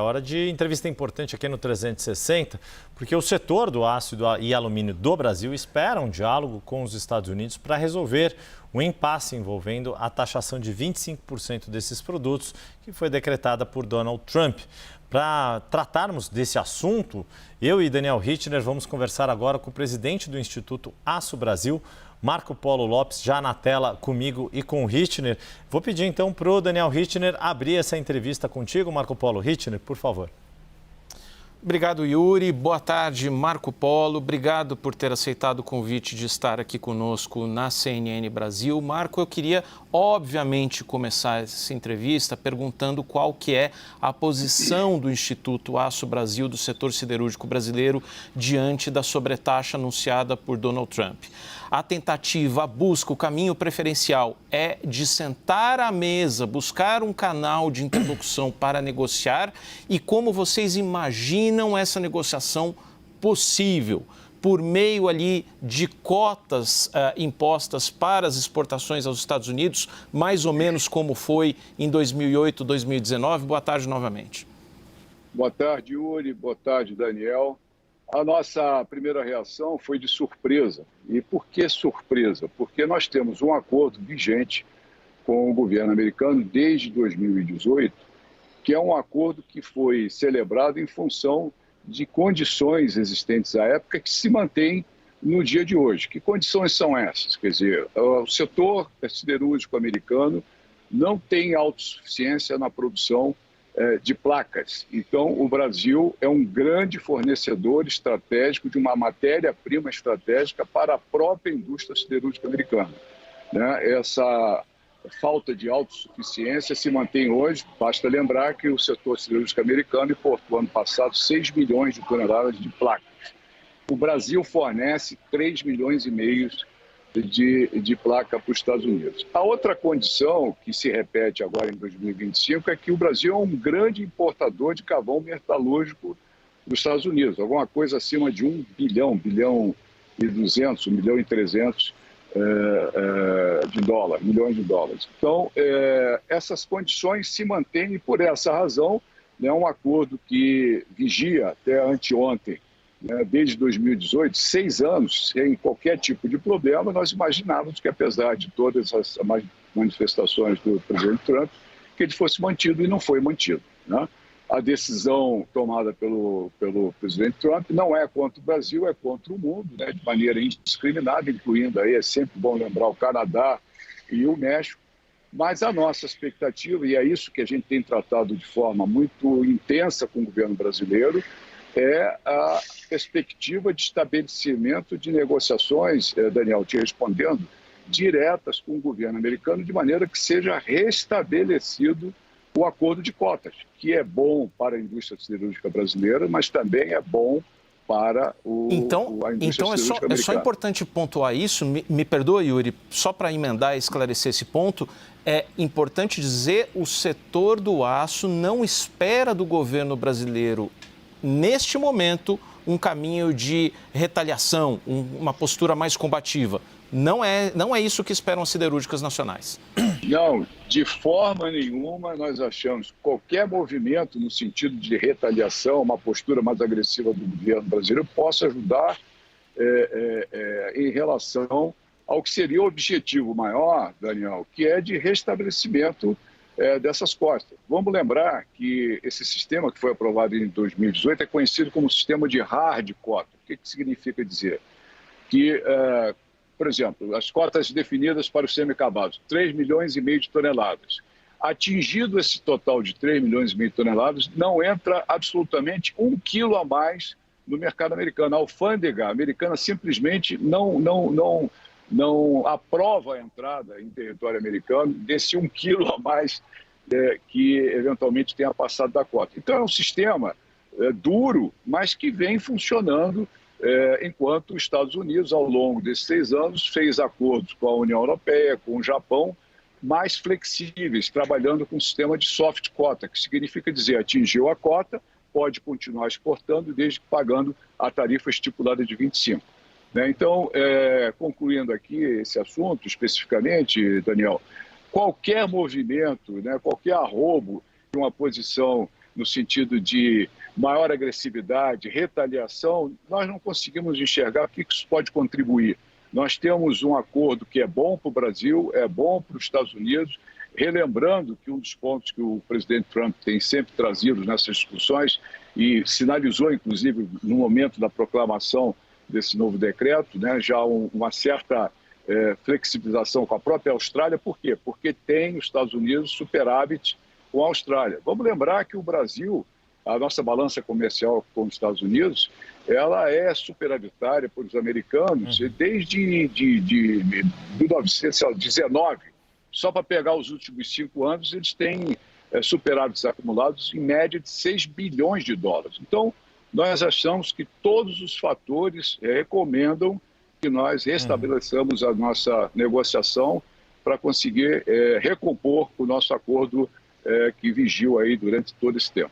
Hora de entrevista importante aqui no 360, porque o setor do aço e alumínio do Brasil espera um diálogo com os Estados Unidos para resolver o impasse envolvendo a taxação de 25% desses produtos que foi decretada por Donald Trump. Para tratarmos desse assunto, eu e Daniel Rittner vamos conversar agora com o presidente do Instituto Aço Brasil, Marco Polo Lopes, já na tela comigo e com o Rittner. Vou pedir então para o Daniel Rittner abrir essa entrevista contigo, Marco Polo. Rittner, por favor. Obrigado, Yuri. Boa tarde, Marco Polo. Obrigado por ter aceitado o convite de estar aqui conosco na CNN Brasil. Marco, eu queria, obviamente, começar essa entrevista perguntando qual que é a posição do Instituto Aço Brasil, do setor siderúrgico brasileiro, diante da sobretaxa anunciada por Donald Trump. A tentativa, a busca, o caminho preferencial é de sentar à mesa, buscar um canal de interlocução para negociar e como vocês imaginam essa negociação possível, por meio ali de cotas impostas para as exportações aos Estados Unidos, mais ou menos como foi em 2008, 2019. Boa tarde novamente. Boa tarde, Yuri. Boa tarde, Daniel. A nossa primeira reação foi de surpresa. E por que surpresa? Porque nós temos um acordo vigente com o governo americano desde 2018, que é um acordo que foi celebrado em função de condições existentes à época que se mantêm no dia de hoje. Que condições são essas? Quer dizer, o setor siderúrgico americano não tem autossuficiência na produção de placas. Então, o Brasil é um grande fornecedor estratégico de uma matéria-prima estratégica para a própria indústria siderúrgica americana. Essa falta de autossuficiência se mantém hoje. Basta lembrar que o setor siderúrgico americano importou ano passado 6 milhões de toneladas de placas. O Brasil fornece 3 milhões e meio de placa para os Estados Unidos. A outra condição que se repete agora em 2025 é que o Brasil é um grande importador de carvão metalúrgico dos Estados Unidos, alguma coisa acima de 1 bilhão e 200, 1 bilhão e 300 milhões de dólares. Então, essas condições se mantêm e por essa razão, um acordo que vigia até anteontem, desde 2018, 6 anos, sem qualquer tipo de problema, nós imaginávamos que, apesar de todas as manifestações do presidente Trump, que ele fosse mantido e não foi mantido. A decisão tomada pelo presidente Trump não é contra o Brasil, é contra o mundo, de maneira indiscriminada, incluindo aí, é sempre bom lembrar, o Canadá e o México. Mas a nossa expectativa, e é isso que a gente tem tratado de forma muito intensa com o governo brasileiro, é a perspectiva de estabelecimento de negociações, Daniel, te respondendo, diretas com o governo americano, de maneira que seja restabelecido o acordo de cotas, que é bom para a indústria siderúrgica brasileira, mas também é bom para a indústria siderúrgica americana. É só importante pontuar isso, me perdoa, Yuri, só para emendar e esclarecer esse ponto, é importante dizer o setor do aço não espera do governo brasileiro neste momento, um caminho de retaliação, uma postura mais combativa. Não é isso que esperam as siderúrgicas nacionais. Não, de forma nenhuma nós achamos que qualquer movimento no sentido de retaliação, uma postura mais agressiva do governo brasileiro, possa ajudar em relação ao que seria o objetivo maior, Daniel, que é de restabelecimento dessas cotas. Vamos lembrar que esse sistema que foi aprovado em 2018 é conhecido como sistema de hard cota. O que significa dizer? Que, por exemplo, as cotas definidas para os semi-acabados, 3 milhões e meio de toneladas. Atingido esse total de 3 milhões e meio de toneladas, não entra absolutamente 1 quilo a mais no mercado americano. A alfândega americana simplesmente não aprova a entrada em território americano desse 1 quilo a mais que eventualmente tenha passado da cota. Então é um sistema duro, mas que vem funcionando enquanto os Estados Unidos, ao longo desses 6 anos, fez acordos com a União Europeia, com o Japão, mais flexíveis, trabalhando com um sistema de soft quota, que significa dizer, atingiu a cota, pode continuar exportando, desde que pagando a tarifa estipulada de 25. Então, concluindo aqui esse assunto especificamente, Daniel, qualquer movimento, qualquer arrobo de uma posição no sentido de maior agressividade, retaliação, nós não conseguimos enxergar o que isso pode contribuir. Nós temos um acordo que é bom para o Brasil, é bom para os Estados Unidos, relembrando que um dos pontos que o presidente Trump tem sempre trazido nessas discussões e sinalizou, inclusive, no momento da proclamação desse novo decreto, né, já uma certa flexibilização com a própria Austrália. Por quê? Porque tem os Estados Unidos superávit com a Austrália. Vamos lembrar que o Brasil, a nossa balança comercial com os Estados Unidos, ela é superavitária para os americanos desde 1919. Só para pegar os últimos 5 anos, eles têm superávites acumulados em média de 6 bilhões de dólares. Então, nós achamos que todos os fatores recomendam que nós restabeleçamos a nossa negociação para conseguir recompor o nosso acordo que vigiu aí durante todo esse tempo.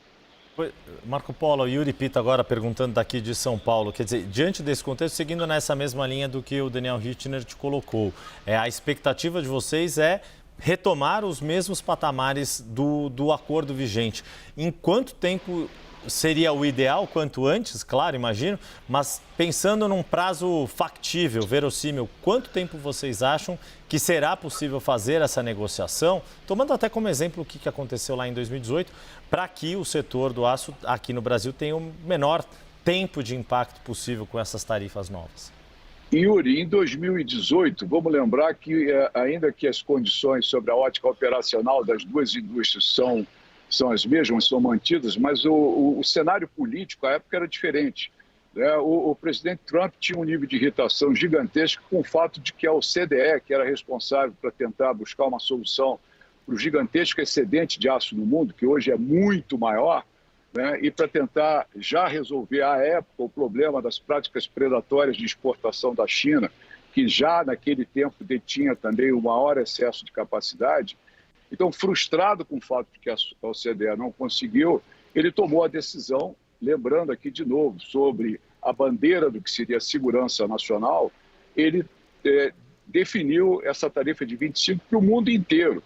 Marco Polo, Yuri Pita agora perguntando daqui de São Paulo, quer dizer, diante desse contexto, seguindo nessa mesma linha do que o Daniel Richtner te colocou, a expectativa de vocês é retomar os mesmos patamares do acordo vigente. Em quanto tempo seria o ideal? Quanto antes, claro, imagino, mas pensando num prazo factível, verossímil, quanto tempo vocês acham que será possível fazer essa negociação, tomando até como exemplo o que aconteceu lá em 2018, para que o setor do aço aqui no Brasil tenha o menor tempo de impacto possível com essas tarifas novas? Yuri, em 2018, vamos lembrar que ainda que as condições sobre a ótica operacional das duas indústrias são as mesmas, são mantidas, mas o cenário político à época era diferente. O presidente Trump tinha um nível de irritação gigantesco com o fato de que a OCDE, que era responsável para tentar buscar uma solução para o gigantesco excedente de aço no mundo, que hoje é muito maior, né, e para tentar já resolver à época o problema das práticas predatórias de exportação da China, que já naquele tempo detinha também o maior excesso de capacidade. Então, frustrado com o fato de que a OCDE não conseguiu, ele tomou a decisão, lembrando aqui de novo sobre a bandeira do que seria a segurança nacional, ele definiu essa tarifa de 25 para o mundo inteiro.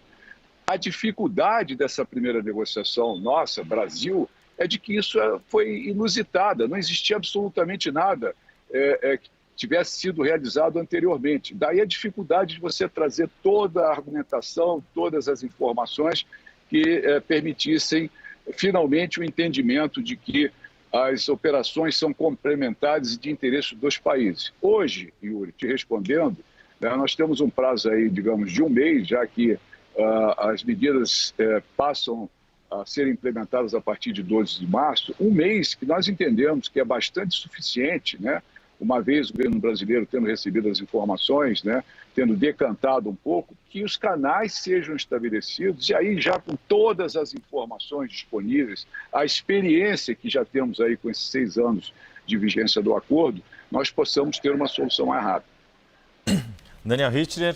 A dificuldade dessa primeira negociação nossa, Brasil, é de que isso foi inusitada, não existia absolutamente nada que tivesse sido realizado anteriormente. Daí a dificuldade de você trazer toda a argumentação, todas as informações que permitissem finalmente o entendimento de que as operações são complementares e de interesse dos países. Hoje, Yuri, te respondendo, nós temos um prazo aí, digamos, de 1 mês, já que as medidas passam a serem implementadas a partir de 12 de março, 1 mês que nós entendemos que é bastante suficiente, né? Uma vez o governo brasileiro tendo recebido as informações, né, tendo decantado um pouco, que os canais sejam estabelecidos e aí já com todas as informações disponíveis, a experiência que já temos aí com esses 6 anos de vigência do acordo, nós possamos ter uma solução mais rápida. Daniel Richtner.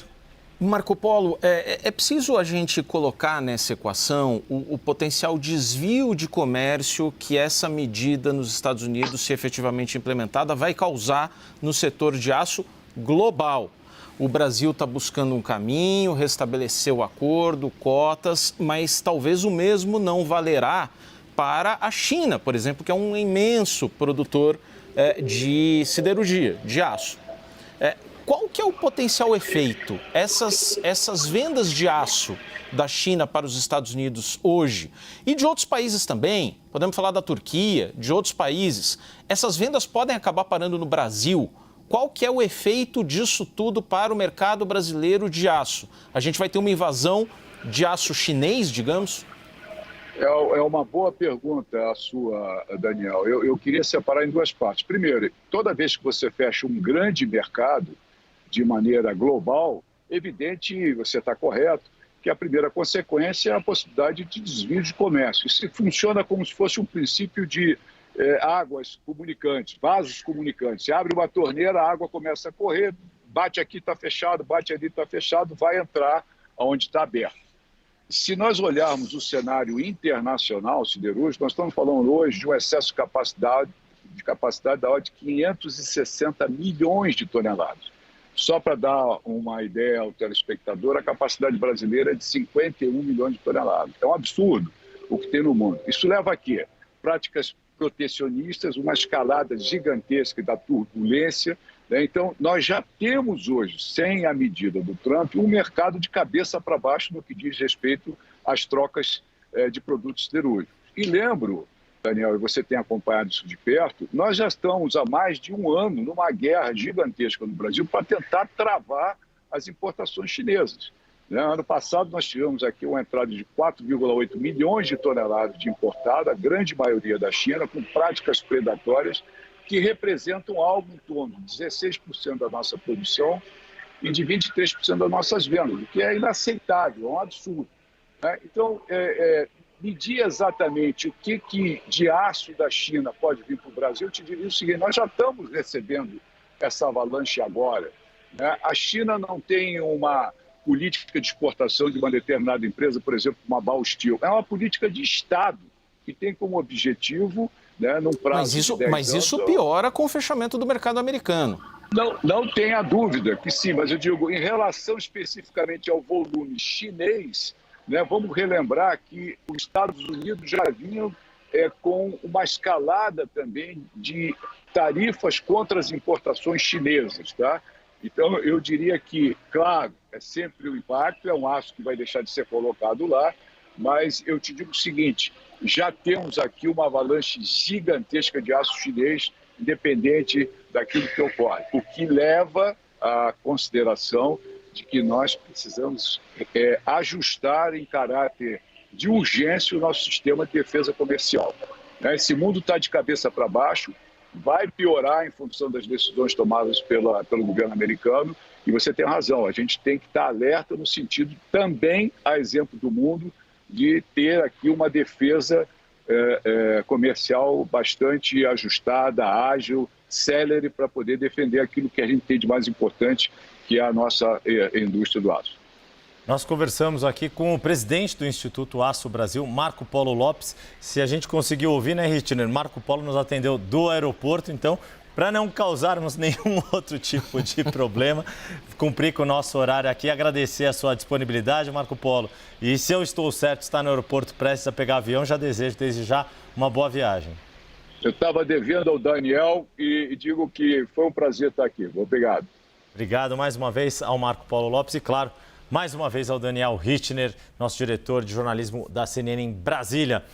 Marco Polo, é preciso a gente colocar nessa equação o potencial desvio de comércio que essa medida nos Estados Unidos, se efetivamente implementada, vai causar no setor de aço global. O Brasil está buscando um caminho, restabeleceu o acordo, cotas, mas talvez o mesmo não valerá para a China, por exemplo, que é um imenso produtor de siderurgia, de aço. Qual que é o potencial efeito? Essas vendas de aço da China para os Estados Unidos hoje e de outros países também, podemos falar da Turquia, de outros países, essas vendas podem acabar parando no Brasil. Qual que é o efeito disso tudo para o mercado brasileiro de aço? A gente vai ter uma invasão de aço chinês, digamos? É uma boa pergunta a sua, Daniel. Eu queria separar em 2 partes. Primeiro, toda vez que você fecha um grande mercado, de maneira global, evidente, você está correto, que a primeira consequência é a possibilidade de desvio de comércio. Isso funciona como se fosse um princípio de águas comunicantes, vasos comunicantes. Você abre uma torneira, a água começa a correr, bate aqui, está fechado, bate ali, está fechado, vai entrar onde está aberto. Se nós olharmos o cenário internacional siderúrgico, nós estamos falando hoje de um excesso de capacidade da ordem de 560 milhões de toneladas. Só para dar uma ideia ao telespectador, a capacidade brasileira é de 51 milhões de toneladas. É um absurdo. o que tem no mundo. Isso leva a quê? Práticas protecionistas, uma escalada gigantesca da turbulência, né? Então, nós já temos hoje, sem a medida do Trump, um mercado de cabeça para baixo no que diz respeito às trocas de produtos siderúrgicos. E lembro, Daniel, e você tem acompanhado isso de perto, nós já estamos há mais de um ano numa guerra gigantesca no Brasil para tentar travar as importações chinesas. Ano passado, nós tivemos aqui uma entrada de 4,8 milhões de toneladas de importado, a grande maioria da China, com práticas predatórias que representam algo em torno de 16% da nossa produção e de 23% das nossas vendas, o que é inaceitável, é um absurdo. Então, medir exatamente o que de aço da China pode vir para o Brasil, eu te diria o seguinte: nós já estamos recebendo essa avalanche agora. A China não tem uma política de exportação de uma determinada empresa, por exemplo, uma Baosteel. É uma política de Estado que tem como objetivo, num prazo de 10 anos... Mas isso piora com o fechamento do mercado americano. Não tenha dúvida que sim, mas eu digo, em relação especificamente ao volume chinês, vamos relembrar que os Estados Unidos já vinham com uma escalada também de tarifas contra as importações chinesas, tá? Então, eu diria que, claro, é sempre o impacto, é um aço que vai deixar de ser colocado lá, mas eu te digo o seguinte: já temos aqui uma avalanche gigantesca de aço chinês, independente daquilo que ocorre, o que leva à consideração de que nós precisamos ajustar em caráter de urgência o nosso sistema de defesa comercial. Esse mundo está de cabeça para baixo, vai piorar em função das decisões tomadas pelo governo americano, e você tem razão, a gente tem que estar alerta no sentido também, a exemplo do mundo, de ter aqui uma defesa comercial bastante ajustada, ágil, célere, para poder defender aquilo que a gente tem de mais importante, que é a nossa indústria do aço. Nós conversamos aqui com o presidente do Instituto Aço Brasil, Marco Polo Lopes. Se a gente conseguiu ouvir, né, Richtner? Marco Polo nos atendeu do aeroporto, então, para não causarmos nenhum outro tipo de problema, cumprir com o nosso horário aqui, agradecer a sua disponibilidade, Marco Polo. E se eu estou certo, está no aeroporto prestes a pegar avião, já desejo desde já uma boa viagem. Eu estava devendo ao Daniel e digo que foi um prazer estar aqui. Obrigado. Obrigado mais uma vez ao Marco Polo Lopes e, claro, mais uma vez ao Daniel Richtner, nosso diretor de jornalismo da CNN em Brasília.